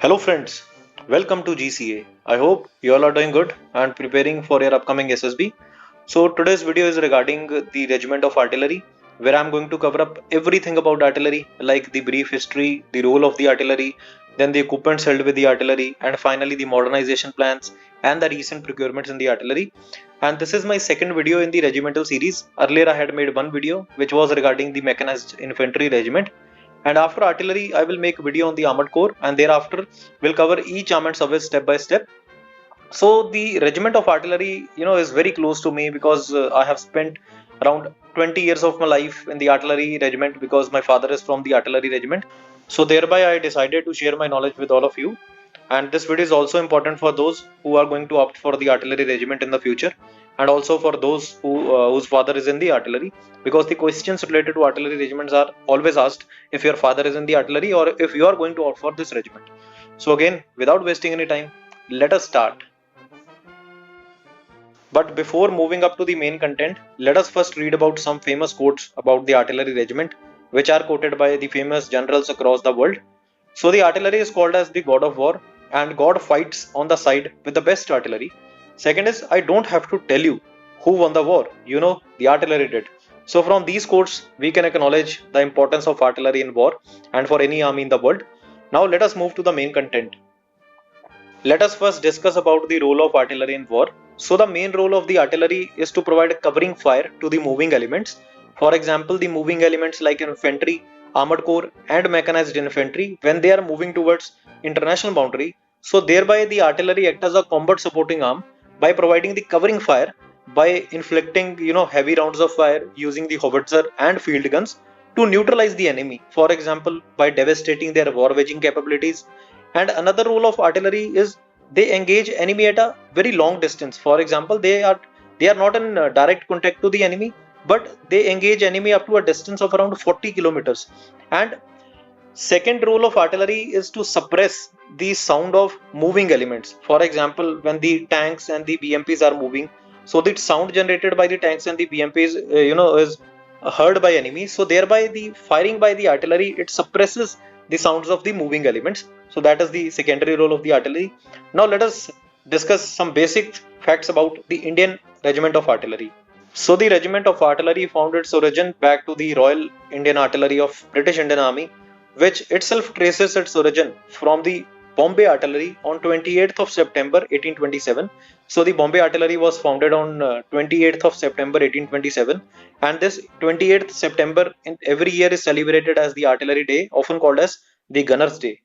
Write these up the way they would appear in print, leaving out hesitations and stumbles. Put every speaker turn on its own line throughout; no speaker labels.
Hello friends, welcome to GCA. I hope you all are doing good and preparing for your upcoming SSB. So today's video is regarding the Regiment of Artillery, where I'm going to cover up everything about artillery, like the brief history, the role of the artillery, then the equipments held with the artillery, and finally the modernization plans and the recent procurements in the artillery. And this is my second video in the regimental series. Earlier I had made one video which was regarding the mechanized infantry regiment, and after artillery I will make a video on the armored corps, and thereafter we'll cover each armored service step by step. So the regiment of artillery is very close to me because I have spent around 20 years of my life in the artillery regiment because my father is from the artillery regiment. So thereby I decided to share my knowledge with all of you, and this video is also important for those who are going to opt for the artillery regiment in the future, and also for those whose father is in the artillery, because the questions related to artillery regiments are always asked if your father is in the artillery or if you are going to opt for this regiment. So again, without wasting any time, let us start. But before moving up to the main content, let us first read about some famous quotes about the artillery regiment, which are quoted by the famous generals across the world. So the artillery is called as the god of war, and God fights on the side with the best artillery. Second is, I don't have to tell you who won the war, the artillery did. So from these quotes, we can acknowledge the importance of artillery in war and for any army in the world. Now let us move to the main content. Let us first discuss about the role of artillery in war. So the main role of the artillery is to provide covering fire to the moving elements. For example, the moving elements like infantry, armored corps and mechanized infantry, when they are moving towards international boundary, so thereby the artillery acts as a combat supporting arm by providing the covering fire, by inflicting heavy rounds of fire using the howitzer and field guns to neutralize the enemy, for example by devastating their war waging capabilities. And another role of artillery is they engage enemy at a very long distance. For example, they are not in direct contact to the enemy, but they engage enemy up to a distance of around 40 kilometers. And second role of artillery is to suppress the sound of moving elements. For example, when the tanks and the BMPs are moving, so the sound generated by the tanks and the BMPs is heard by enemies. So thereby the firing by the artillery, it suppresses the sounds of the moving elements. So that is the secondary role of the artillery. Now let us discuss some basic facts about the Indian Regiment of Artillery. So the Regiment of Artillery found its origin back to the Royal Indian Artillery of British Indian Army, which itself traces its origin from the Bombay Artillery on 28th of September 1827. So the Bombay Artillery was founded on 28th of September 1827, and this 28th September in every year is celebrated as the Artillery Day, often called as the Gunners Day.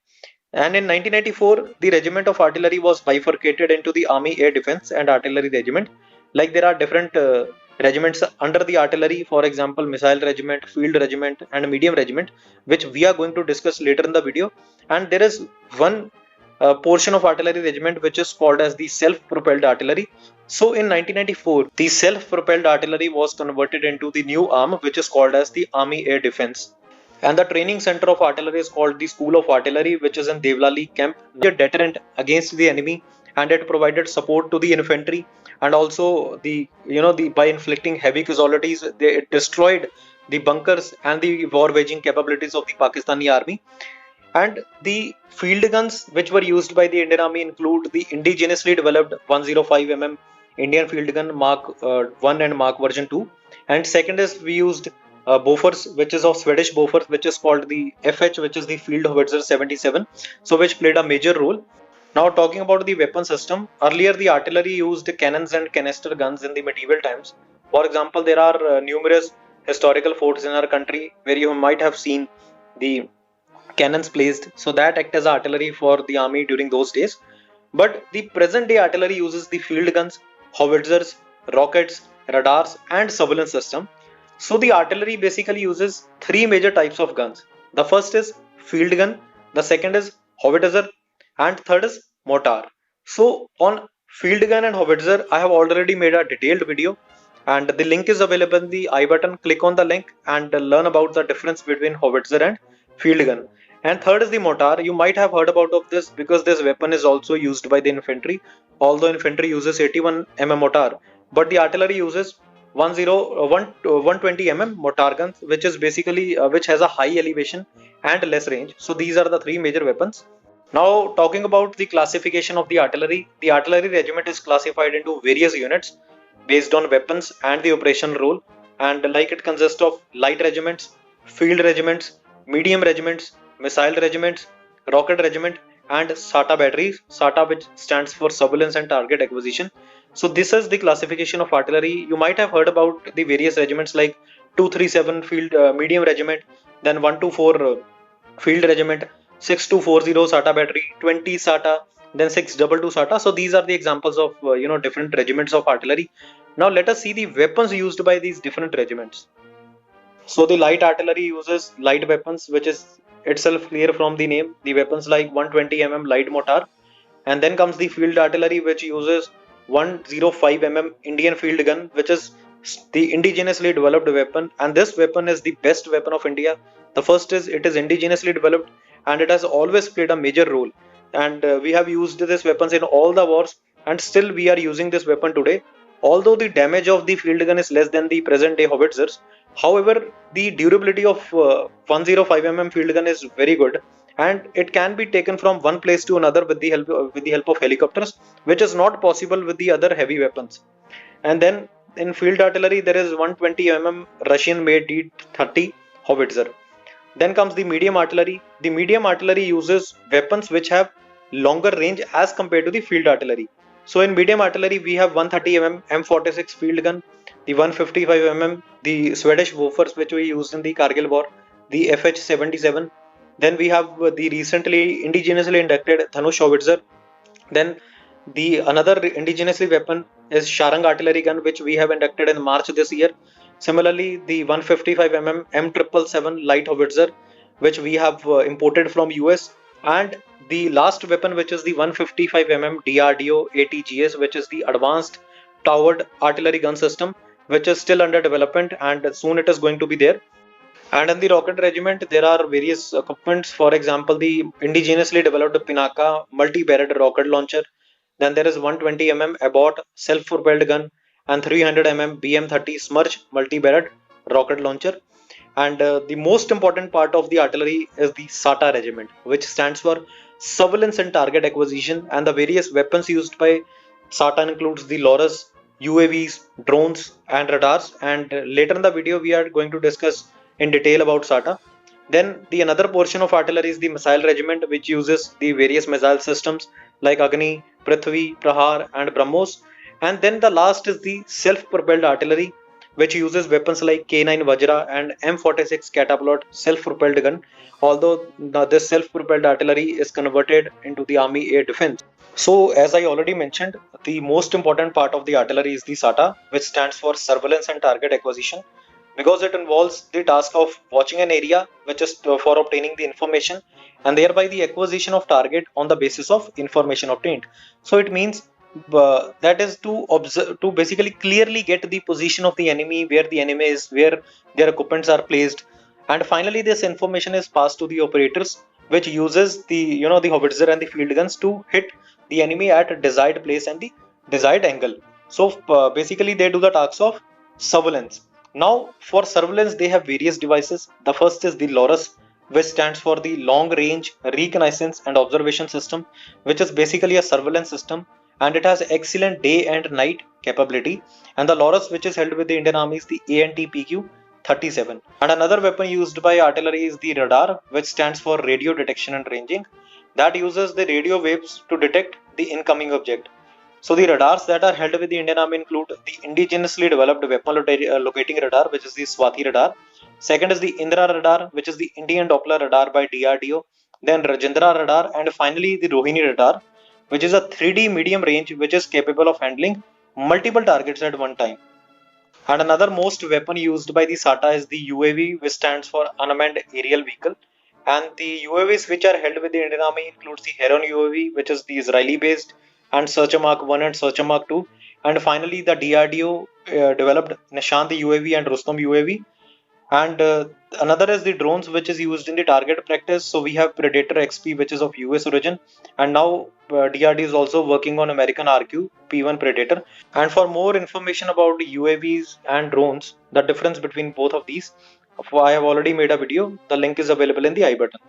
And in 1994, the Regiment of Artillery was bifurcated into the Army Air Defense and Artillery Regiment. Like there are different regiments under the artillery, for example, Missile Regiment, Field Regiment, and Medium Regiment, which we are going to discuss later in the video. And there is one portion of artillery regiment which is called as the self-propelled artillery. So in 1994, the self-propelled artillery was converted into the new arm which is called as the Army Air Defense. And the training center of artillery is called the School of Artillery, which is in Devlali camp, a deterrent against the enemy, and it provided support to the infantry, and also the by inflicting heavy casualties, it destroyed the bunkers and the war waging capabilities of the Pakistani army. And the field guns which were used by the Indian Army include the indigenously developed 105 mm Indian field gun Mark 1 and Mark version 2. And second is we used Bofors, which is of Swedish Bofors, which is called the FH, which is the Field Howitzer 77, so which played a major role. Now talking about the weapon system, earlier the artillery used cannons and canister guns in the medieval times. For example, there are numerous historical forts in our country where you might have seen the cannons placed, so that act as artillery for the army during those days. But the present day artillery uses the field guns, howitzers, rockets, radars, and surveillance system. So the artillery basically uses three major types of guns. The first is field gun, the second is howitzer, and third is mortar. So on field gun and howitzer, I have already made a detailed video, and the link is available in the I button. Click on the link and learn about the difference between howitzer and field gun. And third is the mortar. You might have heard about of this because this weapon is also used by the infantry. Although infantry uses 81 mm mortar, but the artillery uses 120 mm mortar guns, which is basically which has a high elevation and less range. So these are the three major weapons. Now, talking about the classification of the artillery regiment is classified into various units based on weapons and the operational role, and like it consists of light regiments, field regiments, medium regiments, missile regiments, rocket regiment, and SATA batteries. SATA, which stands for surveillance and target acquisition. So this is the classification of artillery. You might have heard about the various regiments like 237 field medium regiment, then 124 field regiment, 6240 SATA battery, 20 SATA, then 622 SATA. So these are the examples of different regiments of artillery. Now let us see the weapons used by these different regiments. So the light artillery uses light weapons, which is itself clear from the name. The weapons like 120 light mortar, and then comes the field artillery, which uses 105 Indian field gun, which is the indigenously developed weapon, and this weapon is the best weapon of India. The first is it is indigenously developed, and it has always played a major role, and we have used this weapons in all the wars, and still we are using this weapon today. Although the damage of the field gun is less than the present day howitzers, however the durability of 105 field gun is very good, and it can be taken from one place to another with the help of helicopters, which is not possible with the other heavy weapons. And then in field artillery there is 120 Russian made D30 howitzer. Then comes the medium artillery. The medium artillery uses weapons which have longer range as compared to the field artillery. So in medium artillery we have 130 M46 field gun, the 155 the Swedish Woffers which we used in the Kargil war, the FH77. Then we have the recently indigenously inducted Dhanush howitzer. Then the another indigenously weapon is Sharang artillery gun, which we have inducted in March this year. Similarly, the 155 M777 light howitzer, which we have imported from US, and the last weapon, which is the 155 DRDO ATGS, which is the advanced towered artillery gun system, which is still under development, and soon it is going to be there. And in the rocket regiment, there are various equipments. For example, the indigenously developed Pinaka multi-barrel rocket launcher. Then there is 120 Abbott self-propelled gun and 300 BM30 Smirch multi-barrel rocket launcher. And the most important part of the artillery is the SATA regiment, which stands for surveillance and target acquisition. And the various weapons used by SATA includes the Loras, UAVs, drones, and radars. And later in the video, we are going to discuss in detail about SATA. Then the another portion of artillery is the missile regiment, which uses the various missile systems like Agni, Prithvi, Prahar, and BrahMos. And then the last is the self-propelled artillery, which uses weapons like K9 Vajra and M46 Catapult self-propelled gun. Although this self-propelled artillery is converted into the army air defense. So, as I already mentioned, the most important part of the artillery is the SATA, which stands for surveillance and target acquisition, because it involves the task of watching an area, which is for obtaining the information, and thereby the acquisition of target on the basis of information obtained. So it means that is to observe, to basically clearly get the position of the enemy, where the enemy is, where their equipments are placed, and finally this information is passed to the operators, which uses the the howitzer and the field guns to hit the enemy at a desired place and the desired angle. So basically they do the tasks of surveillance. Now, for surveillance, they have various devices. The first is the LORUS, which stands for the Long Range Reconnaissance and Observation System, which is basically a surveillance system, and it has excellent day and night capability. And the LORUS, which is held with the Indian Army, is the ANTPQ 37. And another weapon used by artillery is the radar, which stands for Radio Detection and Ranging, that uses the radio waves to detect the incoming object. So the radars that are held with the Indian Army include the indigenously developed weapon locating radar, which is the Swati radar. Second is the Indra radar, which is the Indian Doppler radar by DRDO. Then Rajendra radar, and finally the Rohini radar, which is a 3D medium range which is capable of handling multiple targets at one time. And another most weapon used by the SATA is the UAV, which stands for Unmanned Aerial Vehicle. And the UAVs which are held with the Indian Army includes the Heron UAV, which is the Israeli-based, and Searcher Mark 1 and Searcher Mark 2. And finally, the DRDO developed Nishant UAV and Rustam UAV. And another is the drones, which is used in the target practice. So we have Predator XP, which is of US origin, and now DRD is also working on American RQ P1 Predator. And for more information about UAVs and drones, the difference between both of these, I have already made a video. The link is available in the I button.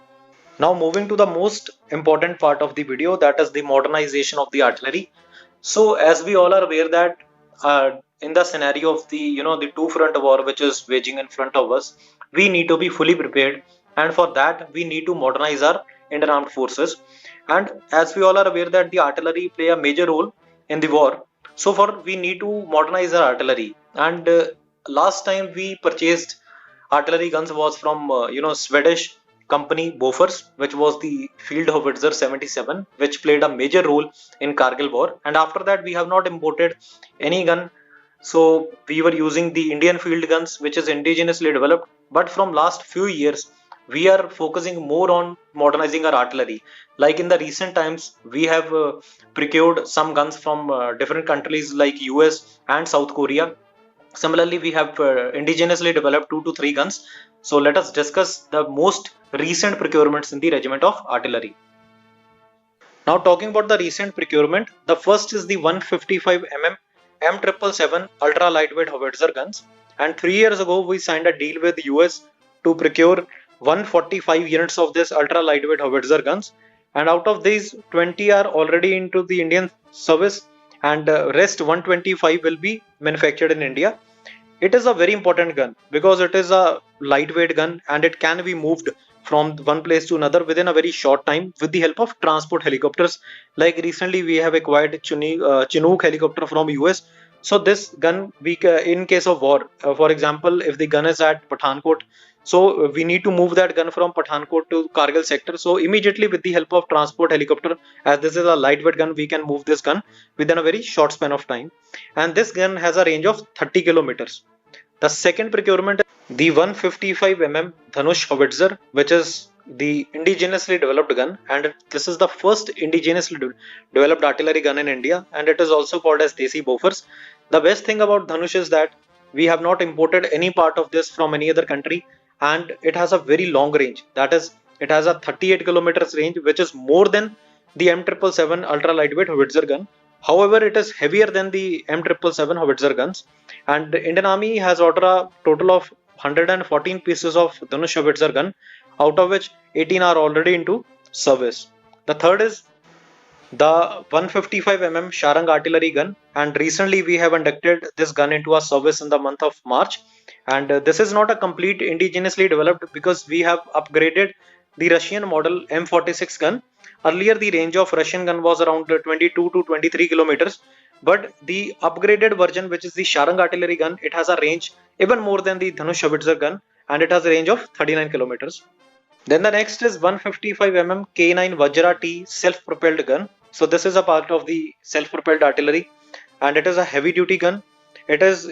Now moving to the most important part of the video, that is the modernization of the artillery. So as we all are aware that in the scenario of the the two front war which is waging in front of us, we need to be fully prepared, and for that we need to modernize our Indian armed forces. And as we all are aware that the artillery play a major role in the war, so for we need to modernize our artillery. And last time we purchased artillery guns was from Swedish company Bofors, which was the field howitzer 77, which played a major role in Kargil war. And after that, we have not imported any gun. So we were using the Indian field guns, which is indigenously developed. But from last few years, we are focusing more on modernizing our artillery. Like in the recent times, we have procured some guns from different countries like US and South Korea. Similarly, we have indigenously developed 2 to 3 guns. So let us discuss the most recent procurements in the regiment of artillery. Now talking about the recent procurement, the first is the 155 mm M777 ultra lightweight howitzer guns. And 3 years ago, we signed a deal with US to procure 145 units of this ultra lightweight howitzer guns. And out of these, 20 are already into the Indian service, and rest 125 will be manufactured in India. It is a very important gun because it is a lightweight gun and it can be moved from one place to another within a very short time with the help of transport helicopters. Like recently, we have acquired Chinook helicopter from US. So this gun, in case of war, for example, if the gun is at Pathankot, so we need to move that gun from Pathankot to Kargil sector. So immediately with the help of transport helicopter, as this is a lightweight gun, we can move this gun within a very short span of time. And this gun has a range of 30 kilometers. The second procurement is the 155 mm Dhanush howitzer, which is the indigenously developed gun, and this is the first indigenously developed artillery gun in India, and it is also called as Desi Bofors. The best thing about Dhanush is that we have not imported any part of this from any other country, and it has a very long range. That is, it has a 38 kilometers range, which is more than the M777 ultra lightweight howitzer gun. However, it is heavier than the M777 howitzer guns, and the Indian Army has ordered a total of 114 pieces of Dhanush howitzer gun, out of which 18 are already into service. The third is the 155 mm Sharang artillery gun, and recently we have inducted this gun into our service in the month of March. And this is not a complete indigenously developed because we have upgraded the Russian model M46 gun. Earlier, the range of Russian gun was around 22 to 23 kilometers, but the upgraded version, which is the Sharang artillery gun, it has a range even more than the Dhanush howitzer gun, and it has a range of 39 kilometers. Then the next is 155 mm K9 Vajra T self-propelled gun. So this is a part of the self-propelled artillery, and it is a heavy duty gun. It is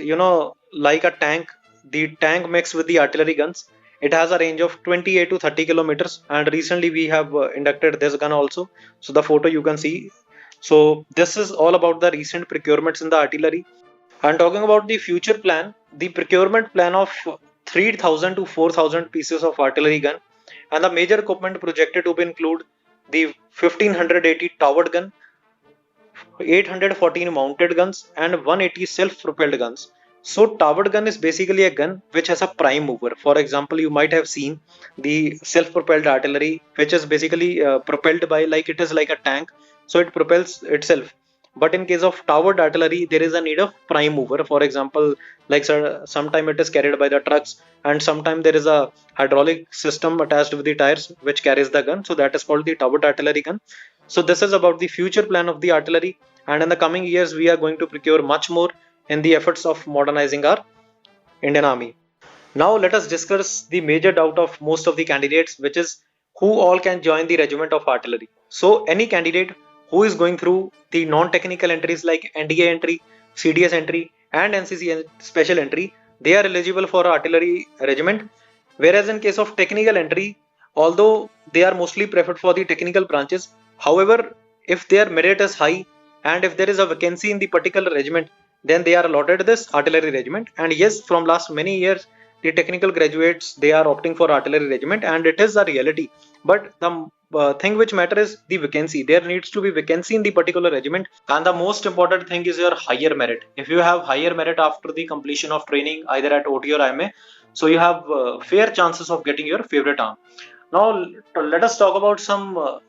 like a tank, the tank mixed with the artillery guns. It has a range of 28 to 30 kilometers, and recently we have inducted this gun also. So the photo you can see. So this is all about the recent procurements in the artillery. And talking about the future plan, the procurement plan of 3,000 to 4,000 pieces of artillery gun, and the major equipment projected to be include the 1580 towered gun, 814 mounted guns, and 180 self-propelled guns. So towered gun is basically a gun which has a prime mover. For example, you might have seen the self-propelled artillery, which is basically propelled by, like, it is like a tank, so it propels itself. But in case of towered artillery, there is a need of prime mover. For example, like sometime it is carried by the trucks, and sometime there is a hydraulic system attached with the tires which carries the gun. So that is called the towered artillery gun. So this is about the future plan of the artillery, and in the coming years we are going to procure much more in the efforts of modernizing our Indian Army. Now let us discuss the major doubt of most of the candidates, which is who all can join the regiment of artillery. So any candidate who is going through the non-technical entries like NDA entry, CDS entry, and NCC special entry, they are eligible for artillery regiment. Whereas in case of technical entry, although they are mostly preferred for the technical branches, however, if their merit is high and if there is a vacancy in the particular regiment, then they are allotted this artillery regiment. And yes, from last many years, the technical graduates, they are opting for artillery regiment, and it is a reality. But the thing which matters is the vacancy. There needs to be vacancy in the particular regiment, and the most important thing is your higher merit. If you have higher merit after the completion of training either at OT or IMA, so you have fair chances of getting your favorite arm. Now let us talk about some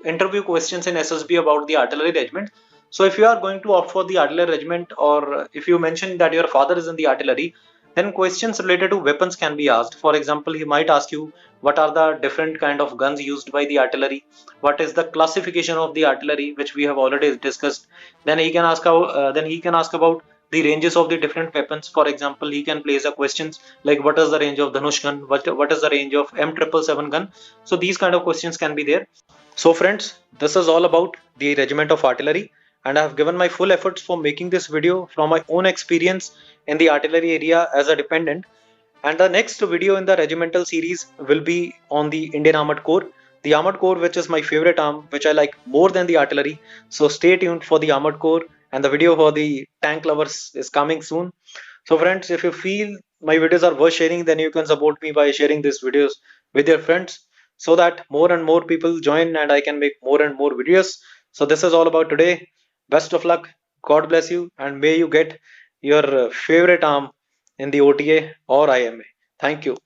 interview questions in SSB about the artillery regiment. So if you are going to opt for the artillery regiment, or if you mention that your father is in the artillery, then questions related to weapons can be asked. For example, he might ask you what are the different kind of guns used by the artillery, what is the classification of the artillery, which we have already discussed. Then he can ask about the ranges of the different weapons. For example, he can place a questions like what is the range of Dhanush gun, what is the range of M777 gun. So these kind of questions can be there. So friends, this is all about the Regiment of Artillery, and I have given my full efforts for making this video from my own experience in the artillery area as a dependent. And the next video in the regimental series will be on the Indian Armored Corps. The Armored Corps, which is my favorite arm, which I like more than the artillery. So stay tuned for the Armored Corps, and the video for the tank lovers is coming soon. So friends, if you feel my videos are worth sharing, then you can support me by sharing these videos with your friends so that more and more people join and I can make more and more videos. So this is all about today. Best of luck. God bless you, and may you get your favorite arm in the OTA or IMA. Thank you.